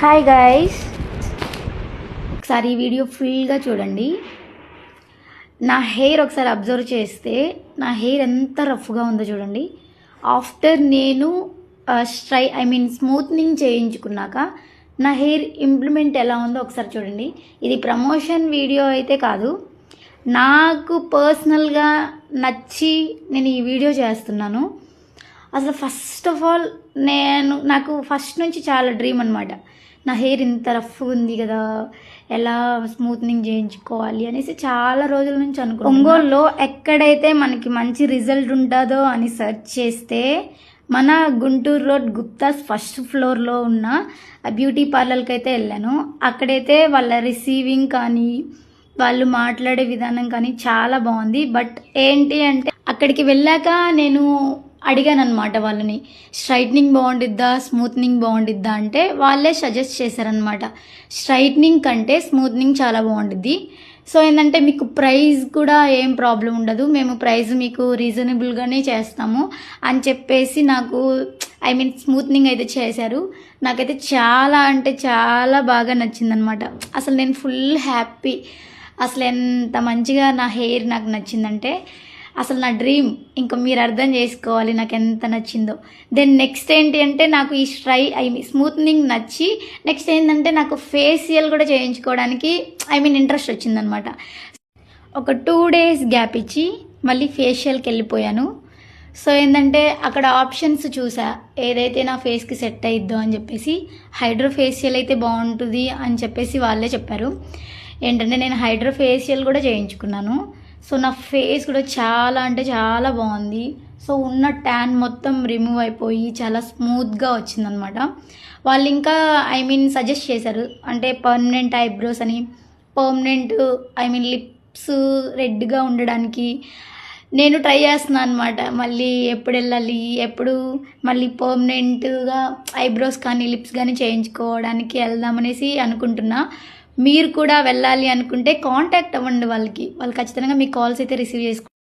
Hi guys, ఒకసారి ఈ video ఫుల్గా చూడండి. నా హెయిర్ ఒకసారి అబ్జర్వ్ చేస్తే నా హెయిర్ ఎంత రఫ్గా ఉందో చూడండి. ఆఫ్టర్ నేను స్మూత్నింగ్ చేయించుకున్నాక నా హెయిర్ ఇంప్లిమెంట్ ఎలా ఉందో ఒకసారి చూడండి. ఇది ప్రమోషన్ వీడియో అయితే కాదు, నాకు పర్సనల్గా నచ్చి నేను ఈ వీడియో చేస్తున్నాను. అసలు ఫస్ట్ ఆఫ్ ఆల్ నాకు ఫస్ట్ నుంచి చాలా డ్రీమ్ అనమాట. నా హెయిర్ ఇంత రఫ్ ఉంది కదా, ఎలా స్మూత్నింగ్ చేయించుకోవాలి అనేసి చాలా రోజుల నుంచి అనుకో. ఒంగోలులో ఎక్కడైతే మనకి మంచి రిజల్ట్ ఉంటుందో అని సెర్చ్ చేస్తే మన గుంటూరు రోడ్ గుప్తాస్ ఫస్ట్ ఫ్లోర్లో ఉన్న బ్యూటీ పార్లర్కి అయితే వెళ్ళాను. అక్కడైతే వాళ్ళ రిసీవింగ్ కానీ వాళ్ళు మాట్లాడే విధానం కానీ చాలా బాగుంది. బట్ ఏంటి అంటే అక్కడికి వెళ్ళాక నేను అడిగాను అనమాట వాళ్ళని, స్ట్రైట్నింగ్ బాగుండిద్దా స్మూత్నింగ్ బాగుండిద్దా అంటే వాళ్ళే సజెస్ట్ చేశారనమాట, స్ట్రైట్నింగ్ కంటే స్మూత్నింగ్ చాలా బాగుండిద్ది. సో ఏంటంటే మీకు ప్రైస్ కూడా ఏం ప్రాబ్లం ఉండదు, మేము ప్రైస్ మీకు రీజనబుల్గానే చేస్తాము అని చెప్పేసి నాకు స్మూత్నింగ్ అయితే చేశారు. నాకైతే చాలా అంటే చాలా బాగా నచ్చిందనమాట. అసలు నేను ఫుల్ హ్యాపీ. అసలు ఎంత మంచిగా నా హెయిర్ నాకు నచ్చిందంటే అసలు నా డ్రీమ్ ఇంకా మీరు అర్థం చేసుకోవాలి నాకు ఎంత నచ్చిందో. దెన్ నెక్స్ట్ ఏంటి అంటే నాకు ఈ స్మూత్నింగ్ నచ్చి నెక్స్ట్ ఏంటంటే నాకు ఫేషియల్ కూడా చేయించుకోవడానికి ఇంట్రెస్ట్ వచ్చిందనమాట. ఒక 2 days గ్యాప్ ఇచ్చి మళ్ళీ ఫేషియల్కి వెళ్ళిపోయాను. సో ఏంటంటే అక్కడ ఆప్షన్స్ చూసా ఏదైతే నా ఫేస్కి సెట్ అయిద్దో అని చెప్పేసి. హైడ్రో ఫేషియల్ అయితే బాగుంటుంది అని చెప్పేసి వాళ్ళే చెప్పారు. ఏంటంటే నేను హైడ్రో ఫేషియల్ కూడా చేయించుకున్నాను. సో నా ఫేస్ కూడా చాలా అంటే చాలా బాగుంది. సో ఉన్న ట్యాన్ మొత్తం రిమూవ్ అయిపోయి చాలా స్మూత్గా వచ్చిందనమాట. వాళ్ళు ఇంకా సజెస్ట్ చేశారు అంటే పర్మనెంట్ ఐబ్రోస్ అని, పర్మనెంట్ లిప్స్ రెడ్గా ఉండడానికి. నేను ట్రై చేస్తున్నాను అనమాట, మళ్ళీ ఎప్పుడు వెళ్ళాలి, ఎప్పుడు మళ్ళీ పర్మనెంట్గా ఐబ్రోస్ కానీ లిప్స్ కానీ చేయించుకోవడానికి వెళ్దామనేసి అనుకుంటున్నా. మీరు కూడా వెళ్ళాలి అనుకుంటే కాంటాక్ట్ అవ్వండి వాళ్ళకి, వాళ్ళు ఖచ్చితంగా మీ కాల్స్ అయితే రిసీవ్ చేసుకుంటారు.